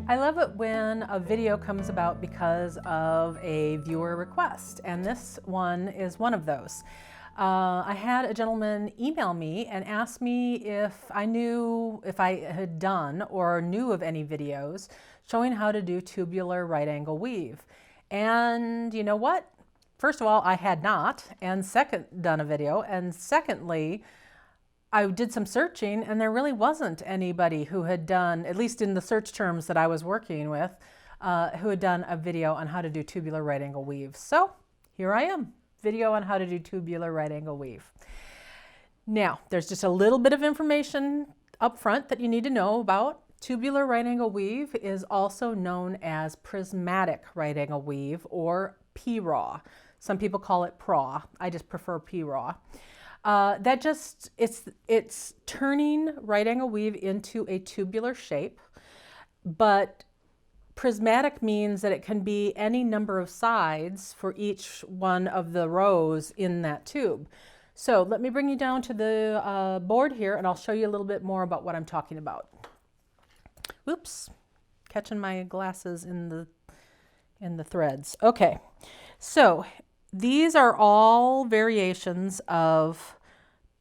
I love it when a video comes about because of a viewer request, and this one is one of those. I had a gentleman email me and ask me if I had done or knew of any videos showing how to do tubular right angle weave. And you know what? First of all, I had not, and done a video, and secondly, I did some searching and there really wasn't anybody who had done, at least in the search terms that I was working with, who had done a video on how to do tubular right angle weave. So here I am, video on how to do tubular right angle weave. Now, there's just a little bit of information up front that you need to know about. Tubular right angle weave is also known as prismatic right angle weave or PRAW. Some people call it PRAW. I just prefer PRAW. It's turning right angle weave into a tubular shape, but prismatic means that it can be any number of sides for each one of the rows in that tube. So let me bring you down to the board here and I'll show you a little bit more about what I'm talking about. Oops, catching my glasses in the threads. Okay, so these are all variations of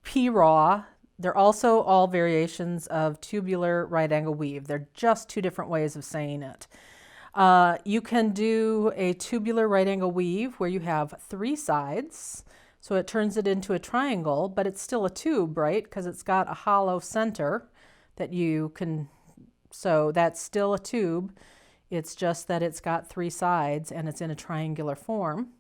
PRAW. They're also all variations of tubular right angle weave. They're just two different ways of saying it. You can do a tubular right angle weave where you have 3 sides, so it turns it into a triangle, but it's still a tube, right? Because it's got a hollow center that you can, so that's still a tube. It's just that it's got 3 sides and it's in a triangular form.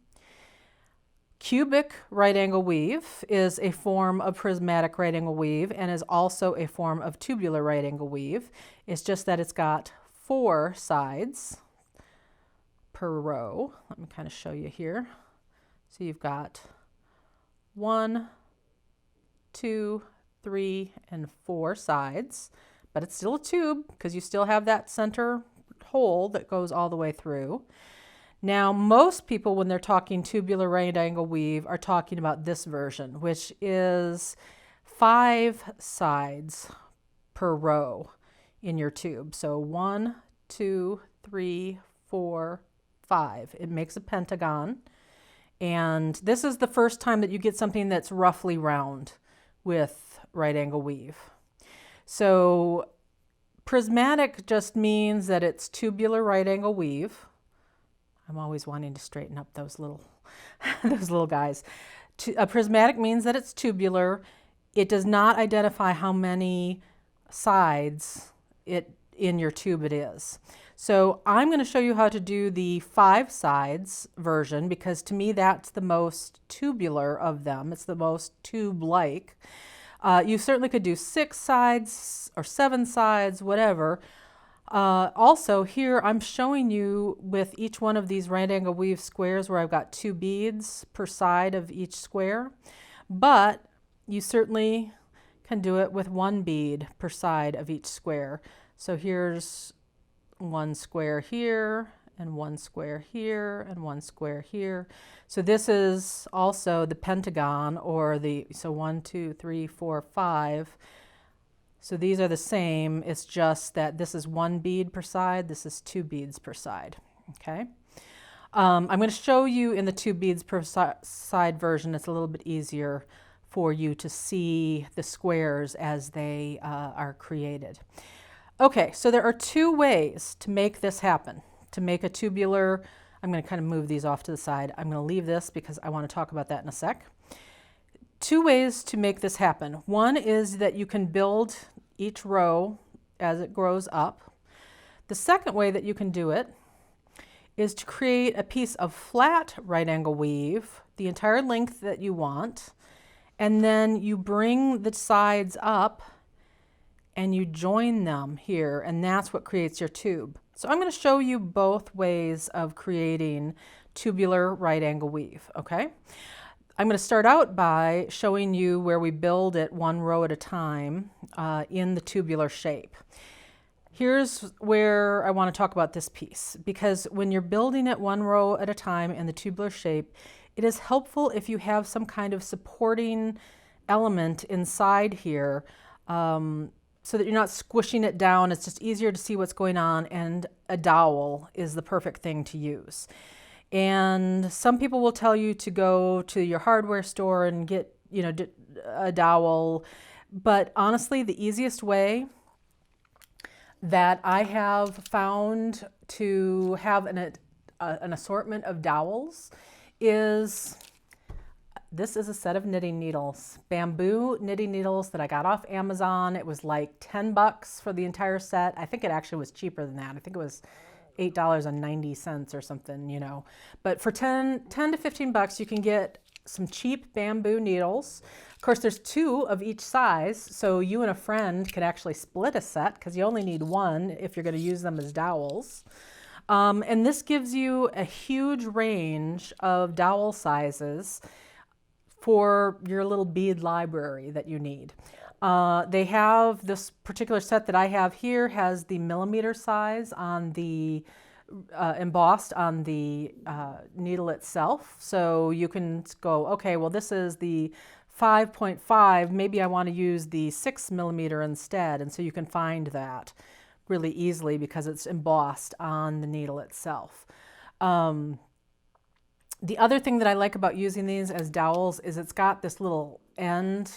Cubic right angle weave is a form of prismatic right angle weave and is also a form of tubular right angle weave. It's just that it's got 4 sides per row. Let me kind of show you here. So you've got 1, 2, 3, and 4 sides, but it's still a tube because you still have that center hole that goes all the way through. Now, most people, when they're talking tubular right angle weave, are talking about this version, which is 5 sides per row in your tube. So 1, 2, 3, 4, 5. It makes a pentagon. And this is the first time that you get something that's roughly round with right angle weave. So prismatic just means that it's tubular right angle weave. I'm always wanting to straighten up those little guys. Prismatic means that it's tubular. It does not identify how many sides in your tube it is. So I'm going to show you how to do the 5 sides version because to me that's the most tubular of them. It's the most tube-like. You certainly could do 6 sides or 7 sides, whatever. Also here I'm showing you with each one of these right angle weave squares where I've got 2 beads per side of each square, but you certainly can do it with 1 bead per side of each square. So here's 1 square here and 1 square here and 1 square here. So this is also the pentagon or so 1, 2, 3, 4, 5. So these are the same, it's just that this is 1 bead per side, this is 2 beads per side, okay? I'm going to show you in the 2 beads per side version. It's a little bit easier for you to see the squares as they are created. Okay, so there are 2 ways to make this happen. To make a tubular, I'm going to kind of move these off to the side. I'm going to leave this because I want to talk about that in a sec. 2 ways to make this happen. One is that you can build each row as it grows up. The second way that you can do it is to create a piece of flat right angle weave, the entire length that you want, and then you bring the sides up and you join them here, and that's what creates your tube. So I'm going to show you both ways of creating tubular right angle weave, okay? I'm going to start out by showing you where we build it 1 row at a time in the tubular shape. Here's where I want to talk about this piece, because when you're building it 1 row at a time in the tubular shape, it is helpful if you have some kind of supporting element inside here so that you're not squishing it down. It's just easier to see what's going on, and a dowel is the perfect thing to use. And some people will tell you to go to your hardware store and get, you know, a dowel, but honestly, the easiest way that I have found to have an assortment of dowels is, this is a set of knitting needles, bamboo knitting needles that I got off Amazon. It was like 10 bucks for the entire set. I think it actually was cheaper than that. I think it was $8.90 or something, you know. But for 10 to 15 bucks, you can get some cheap bamboo needles. Of course, there's 2 of each size, so you and a friend could actually split a set because you only need 1 if you're going to use them as dowels. And this gives you a huge range of dowel sizes for your little bead library that you need. They have this particular set that I have here has the millimeter size on the embossed on the needle itself. So you can go, okay, well, this is the 5.5, maybe I want to use the 6 millimeter instead. And so you can find that really easily because it's embossed on the needle itself. The other thing that I like about using these as dowels is it's got this little end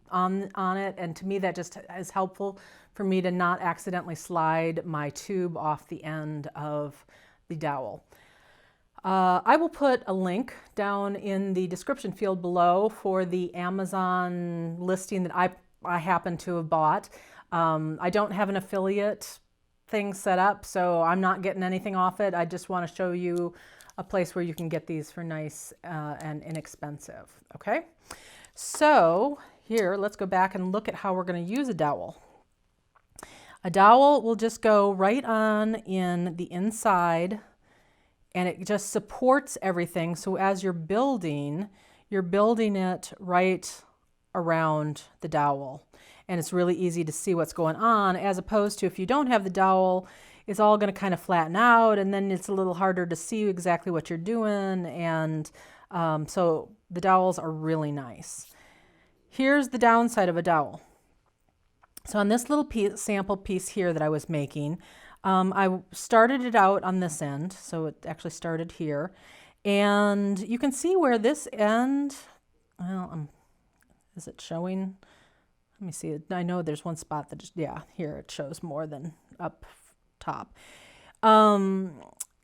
on it, and to me that just is helpful for me to not accidentally slide my tube off the end of the dowel. I will put a link down in the description field below for the Amazon listing that I happen to have bought. I don't have an affiliate thing set up, so I'm not getting anything off it. I just want to show you a place where you can get these for nice and inexpensive. Okay, so here, let's go back and look at how we're going to use a dowel. A dowel will just go right on in the inside, and it just supports everything. So as you're building it right around the dowel. And it's really easy to see what's going on, as opposed to if you don't have the dowel, it's all going to kind of flatten out, and then it's a little harder to see exactly what you're doing. And so the dowels are really nice. Here's the downside of a dowel. So on this little sample piece here that I was making, I started it out on this end. So it actually started here. And you can see where this end, well, is it showing? Let me see. I know there's one spot that, yeah, here it shows more than up top.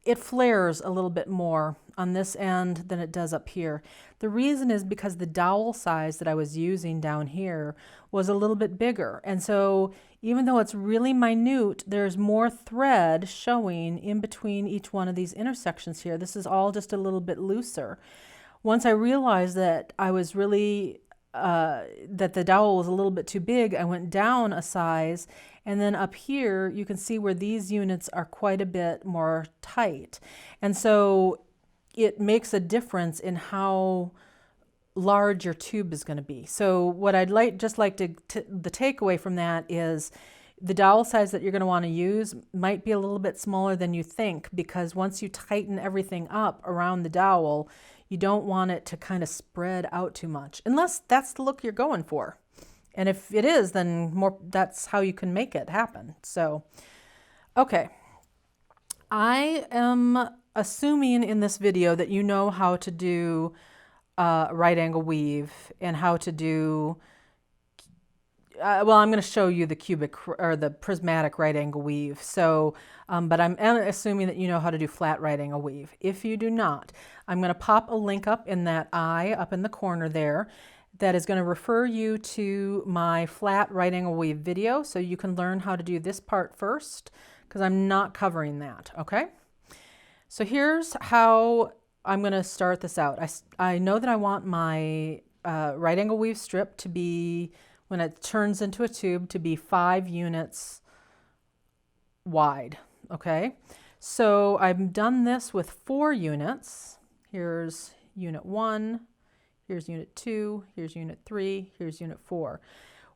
It flares a little bit more on this end than it does up here. The reason is because the dowel size that I was using down here was a little bit bigger. And so even though it's really minute, there's more thread showing in between each one of these intersections here. This is all just a little bit looser. Once I realized that I was really that the dowel was a little bit too big, I went down a size, and then up here you can see where these units are quite a bit more tight, and so it makes a difference in how large your tube is going to be. So what I'd just like to the takeaway from that is the dowel size that you're going to want to use might be a little bit smaller than you think, because once you tighten everything up around the dowel, you don't want it to kind of spread out too much, unless that's the look you're going for. And if it is, then that's how you can make it happen. So, okay. I am assuming in this video that you know how to do right angle weave and how to do, well, I'm going to show you the cubic or the prismatic right angle weave. So, but I'm assuming that you know how to do flat right angle weave. If you do not, I'm going to pop a link up in that eye up in the corner there that is going to refer you to my flat right angle weave video, so you can learn how to do this part first, because I'm not covering that. Okay, so here's how I'm going to start this out. I know that I want my right angle weave strip to be, when it turns into a tube, to be 5 units wide. Okay, so I've done this with 4 units. Here's unit 1, here's unit 2, here's unit 3, here's unit 4.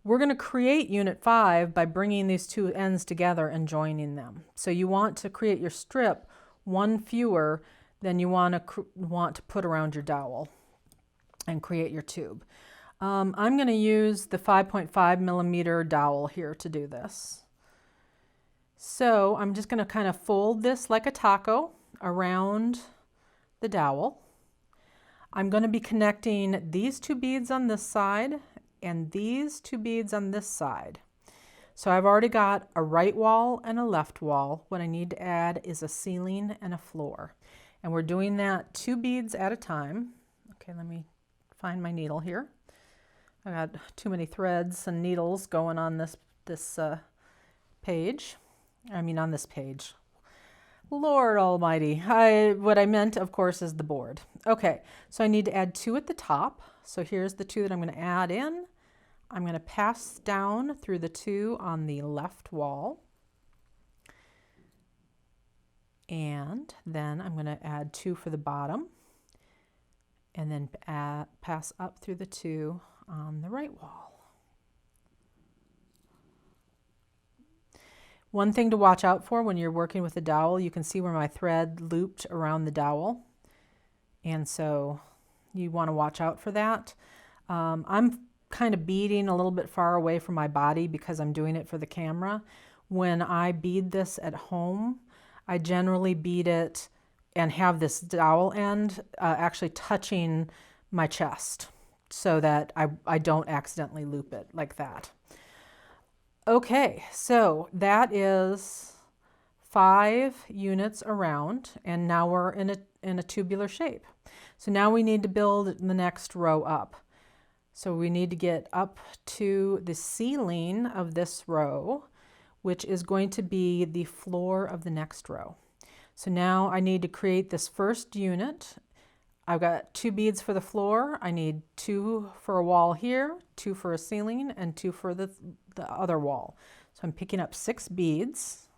We're going to create unit 5 by bringing these 2 ends together and joining them. So you want to create your strip 1 fewer than you want to put around your dowel and create your tube. I'm going to use the 5.5 millimeter dowel here to do this. So I'm just going to kind of fold this like a taco around the dowel. I'm going to be connecting these two beads on this side and these two beads on this side. So I've already got a right wall and a left wall. What I need to add is a ceiling and a floor. And we're doing that 2 beads at a time. Okay, let me find my needle here. I got too many threads and needles going on this page. I mean on this page. Lord Almighty. What I meant, of course, is the board. Okay, so I need to add 2 at the top. So here's the 2 that I'm going to add in. I'm going to pass down through the 2 on the left wall. And then I'm going to add 2 for the bottom. And then pass up through the 2 on the right wall. One thing to watch out for when you're working with a dowel, you can see where my thread looped around the dowel. And so you want to watch out for that. I'm kind of beading a little bit far away from my body because I'm doing it for the camera. When I bead this at home, I generally bead it and have this dowel end actually touching my chest so that I don't accidentally loop it like that. Okay, so that is 5 units around, and now we're in a tubular shape. So now we need to build the next row up. So we need to get up to the ceiling of this row, which is going to be the floor of the next row. So now I need to create this first unit. I've got 2 beads for the floor. I need 2 for a wall here, 2 for a ceiling, and 2 for the other wall. So I'm picking up 6 beads.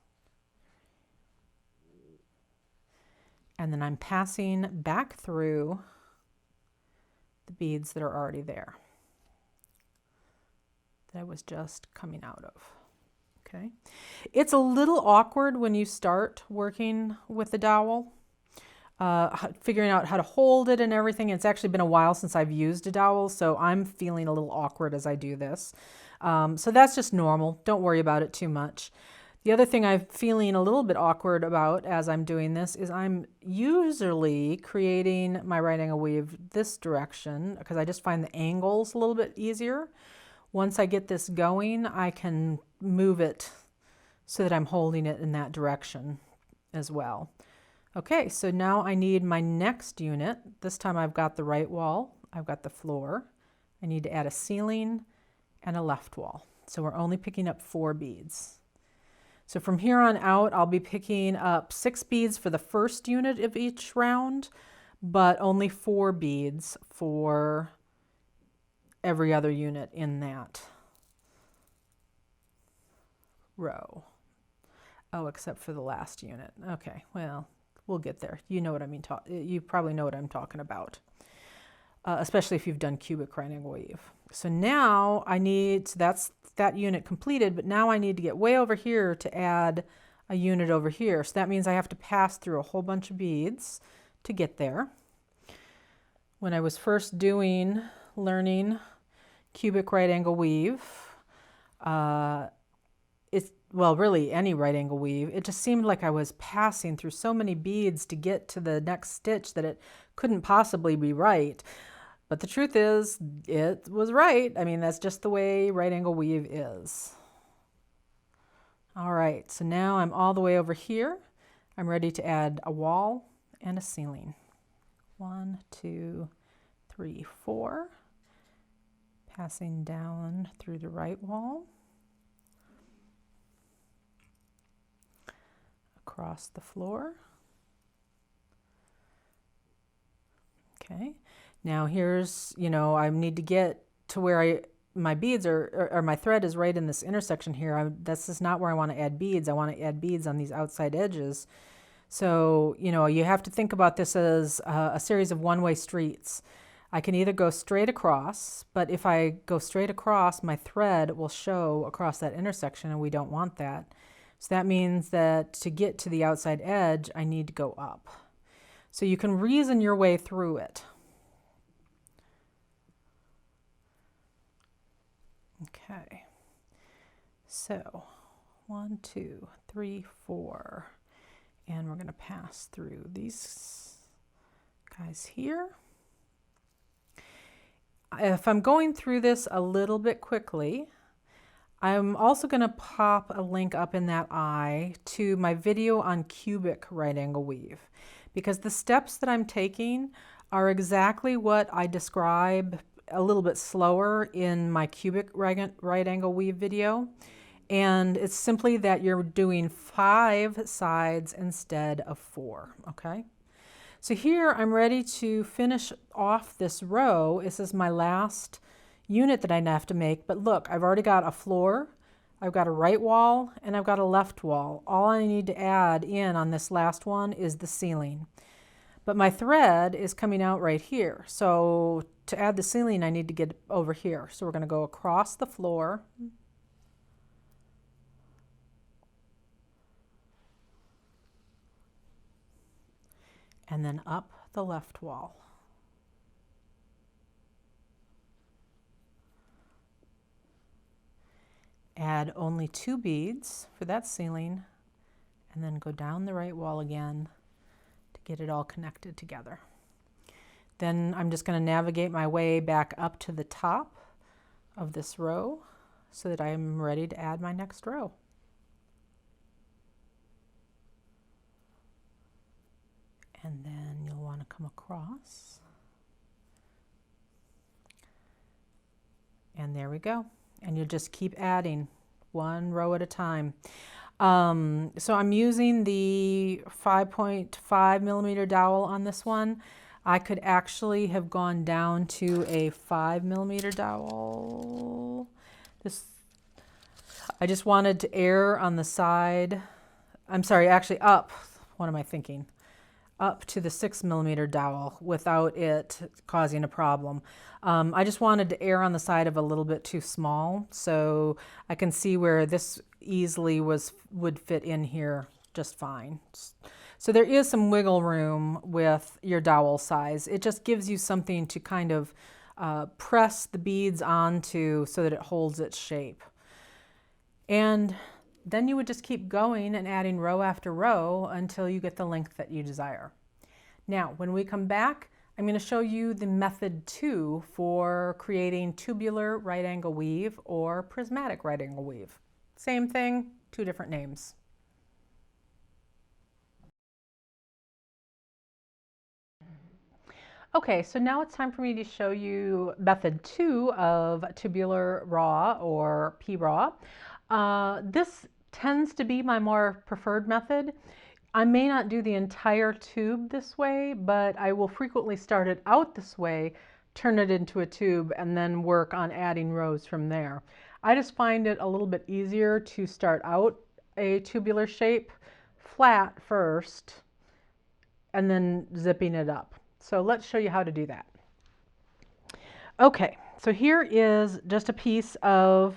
And then I'm passing back through the beads that are already there, that I was just coming out of. Okay. It's a little awkward when you start working with the dowel, figuring out how to hold it and everything. It's actually been a while since I've used a dowel, so I'm feeling a little awkward as I do this. So that's just normal. Don't worry about it too much. The other thing I'm feeling a little bit awkward about as I'm doing this is I'm usually creating my right angle weave this direction because I just find the angles a little bit easier. Once I get this going, I can move it so that I'm holding it in that direction as well. Okay, so now I need my next unit. This time I've got the right wall, I've got the floor. I need to add a ceiling and a left wall. So we're only picking up 4 beads. So from here on out, I'll be picking up 6 beads for the first unit of each round, but only 4 beads for every other unit in that row. Oh, except for the last unit. Okay, well, we'll get there. You know what I mean. You probably know what I'm talking about, especially if you've done cubic right angle weave. So now I need, so that's that unit completed, but now I need to get way over here to add a unit over here. So that means I have to pass through a whole bunch of beads to get there. When I was first learning cubic right angle weave, well, really any right angle weave, it just seemed like I was passing through so many beads to get to the next stitch that it couldn't possibly be right. But the truth is, it was right. I mean, that's just the way right angle weave is. All right, so now I'm all the way over here. I'm ready to add a wall and a ceiling. 1, 2, 3, 4. Passing down through the right wall. Across the floor. Okay, now here's, I need to get to where my beads or my thread is right in this intersection here. This is not where I want to add beads. I want to add beads on these outside edges. So, you have to think about this as a series of one-way streets. I can either go straight across, but if I go straight across, my thread will show across that intersection, and we don't want that. So that means that to get to the outside edge, I need to go up. So you can reason your way through it. Okay, so 1, 2, 3, 4, and we're going to pass through these guys here. If I'm going through this a little bit quickly, I'm also going to pop a link up in that eye to my video on cubic right angle weave, because the steps that I'm taking are exactly what I describe a little bit slower in my cubic right angle weave video. And it's simply that you're doing 5 sides instead of 4, okay? So here I'm ready to finish off this row. This is my last unit that I have to make, but look, I've already got a floor, I've got a right wall, and I've got a left wall. All I need to add in on this last one is the ceiling. But my thread is coming out right here. So to add the ceiling, I need to get over here. So we're going to go across the floor. And then up the left wall. Add only 2 beads for that ceiling, and then go down the right wall again to get it all connected together. Then I'm just going to navigate my way back up to the top of this row so that I'm ready to add my next row. And then you'll want to come across. And there we go. And you'll just keep adding 1 row at a time. So I'm using the 5.5 millimeter dowel on this one. I could actually have gone down to a 5 millimeter dowel. I just wanted to err on the side. I'm sorry, actually up. What am I thinking? Up to the 6 millimeter dowel without it causing a problem. I just wanted to err on the side of a little bit too small, so I can see where this easily would fit in here just fine. So there is some wiggle room with your dowel size. It just gives you something to kind of press the beads onto so that it holds its shape. And then you would just keep going and adding row after row until you get the length that you desire. Now, when we come back, I'm going to show you the method 2 for creating tubular right angle weave or prismatic right angle weave. Same thing, 2 different names. Okay, so now it's time for me to show you method 2 of tubular raw or PRAW. This tends to be my more preferred method. I may not do the entire tube this way, but I will frequently start it out this way, turn it into a tube, and then work on adding rows from there. I just find it a little bit easier to start out a tubular shape flat first and then zipping it up. So let's show you how to do that. Okay, so here is just a piece of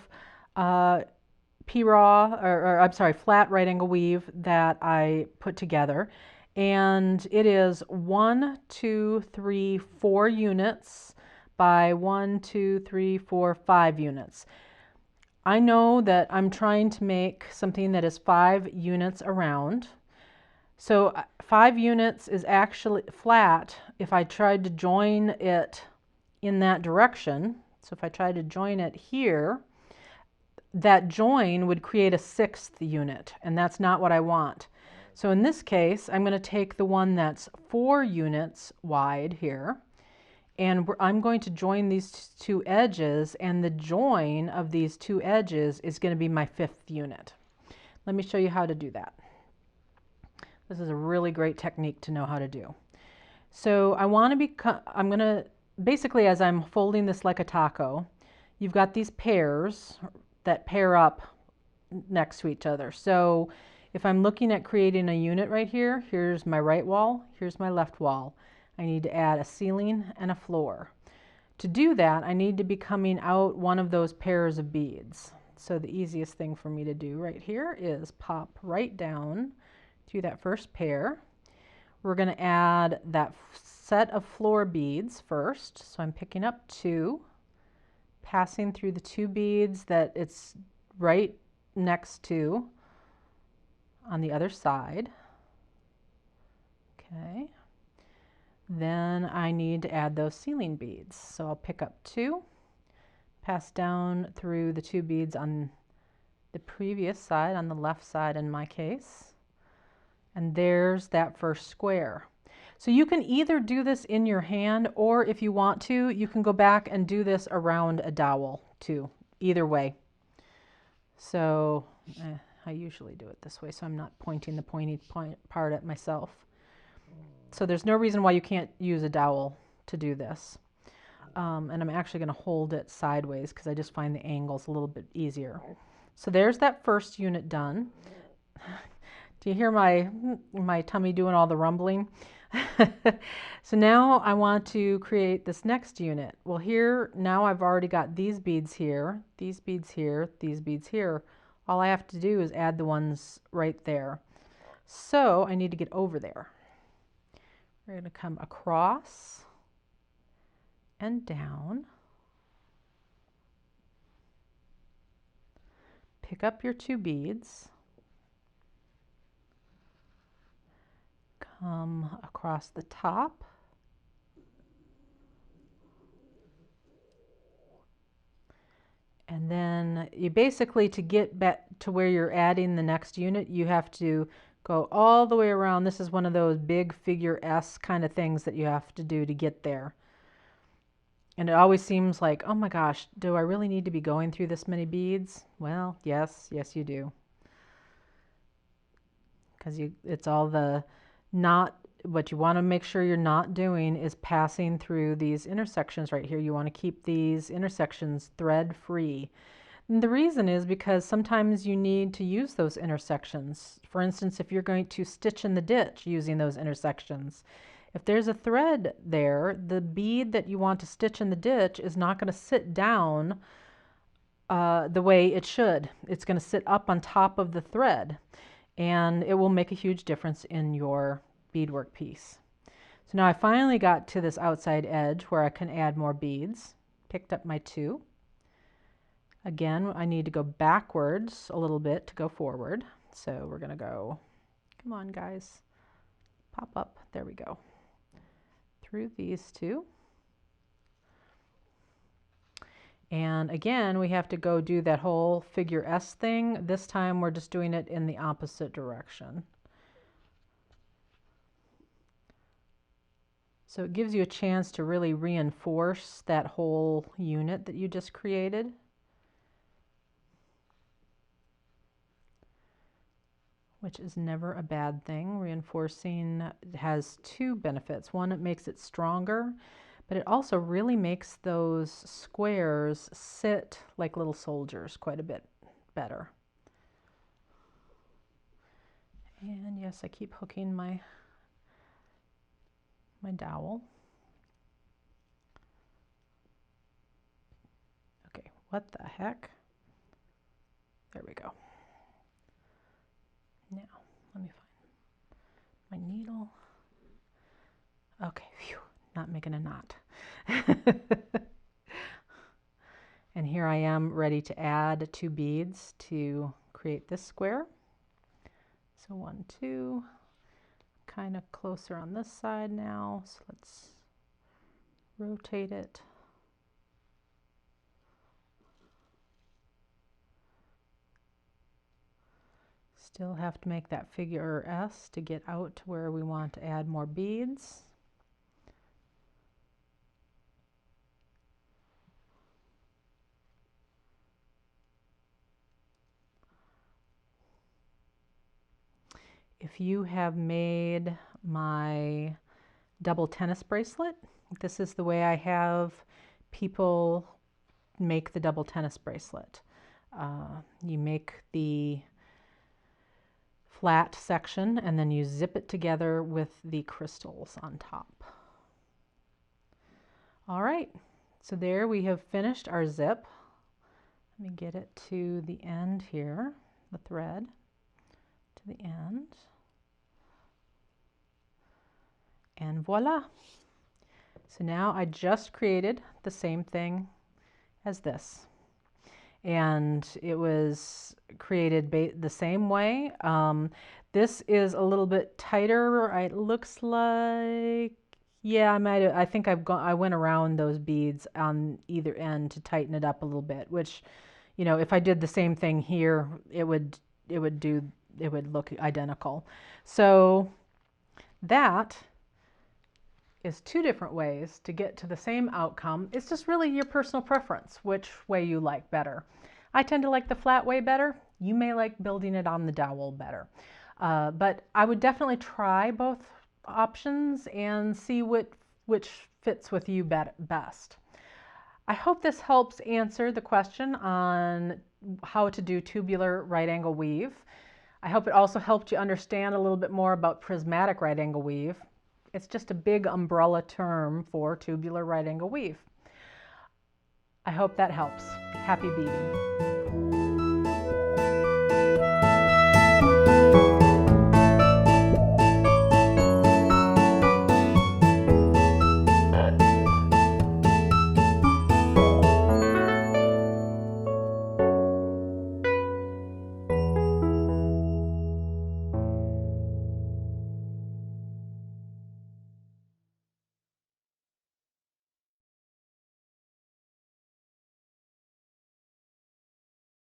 PRAW, or I'm sorry, flat right angle weave that I put together. And it is 1, 2, 3, 4 units by 1, 2, 3, 4, 5 units. I know that I'm trying to make something that is 5 units around. So 5 units is actually flat if I tried to join it in that direction. So if I tried to join it here, that join would create a 6th unit, and that's not what I want. So in this case, I'm going to take the one that's 4 units wide here, and I'm going to join these 2 edges, and the join of these 2 edges is going to be my 5th unit. Let me show you how to do that. This is a really great technique to know how to do. So I'm going to, basically as I'm folding this like a taco, you've got these pairs that pair up next to each other. So if I'm looking at creating a unit right here, here's my right wall, here's my left wall. I need to add a ceiling and a floor. To do that, I need to be coming out one of those pairs of beads. So the easiest thing for me to do right here is pop right down to that first pair. We're going to add that set of floor beads first. So I'm picking up 2, passing through the 2 beads that it's right next to on the other side. Okay. Then I need to add those ceiling beads. So I'll pick up 2, pass down through the 2 beads on the previous side, on the left side in my case. And there's that first square. So you can either do this in your hand, or if you want to, you can go back and do this around a dowel too. Either way. So I usually do it this way, so I'm not pointing the pointy part at myself. So there's no reason why you can't use a dowel to do this. And I'm actually going to hold it sideways because I just find the angles a little bit easier. So there's that first unit done. Do you hear my tummy doing all the rumbling? So now I want to create this next unit. Well, here, now I've already got these beads here, these beads here, these beads here. All I have to do is add the ones right there. So I need to get over there. We're going to come across and down. Pick up your 2 beads. Come across the top. And then you basically, to get back to where you're adding the next unit, you have to go all the way around. This is one of those big figure S kind of things that you have to do to get there. And it always seems like, oh my gosh, do I really need to be going through this many beads? Well, yes, you do. Because it's all the not, what you want to make sure you're not doing is passing through these intersections right here. You want to keep these intersections thread free. And the reason is because sometimes you need to use those intersections. For instance, if you're going to stitch in the ditch using those intersections, if there's a thread there, the bead that you want to stitch in the ditch is not going to sit down the way it should. It's going to sit up on top of the thread, and it will make a huge difference in your beadwork piece. So now I finally got to this outside edge where I can add more beads. Picked up my 2. Again, I need to go backwards a little bit to go forward. So we're going to go, come on guys, pop up, there we go, through these 2. And again, we have to go do that whole figure S thing. This time we're just doing it in the opposite direction. So it gives you a chance to really reinforce that whole unit that you just created. Which is never a bad thing. Reinforcing has 2 benefits. One, it makes it stronger, but it also really makes those squares sit like little soldiers quite a bit better. And yes, I keep hooking my dowel. Okay, what the heck? There we go. Now, let me find my needle. Okay, phew, not making a knot. And here I am ready to add 2 beads to create this square. So 1, 2, kind of closer on this side now. So let's rotate it. Still have to make that figure S to get out to where we want to add more beads. If you have made my double tennis bracelet, this is the way I have people make the double tennis bracelet. You make the flat section and then you zip it together with the crystals on top. All right, so there we have finished our zip. Let me get it to the end here, the thread to the end. And voila. So now I just created the same thing as this. And it was created the same way. This is a little bit tighter. It looks like, yeah, I think I went around those beads on either end to tighten it up a little bit, which, you know, if I did the same thing here, it would look identical. So that is two different ways to get to the same outcome. It's just really your personal preference, which way you like better. I tend to like the flat way better. You may like building it on the dowel better. But I would definitely try both options and see which fits with you best. I hope this helps answer the question on how to do tubular right angle weave. I hope it also helped you understand a little bit more about prismatic right angle weave. It's just a big umbrella term for tubular right angle weave. I hope that helps. Happy beading.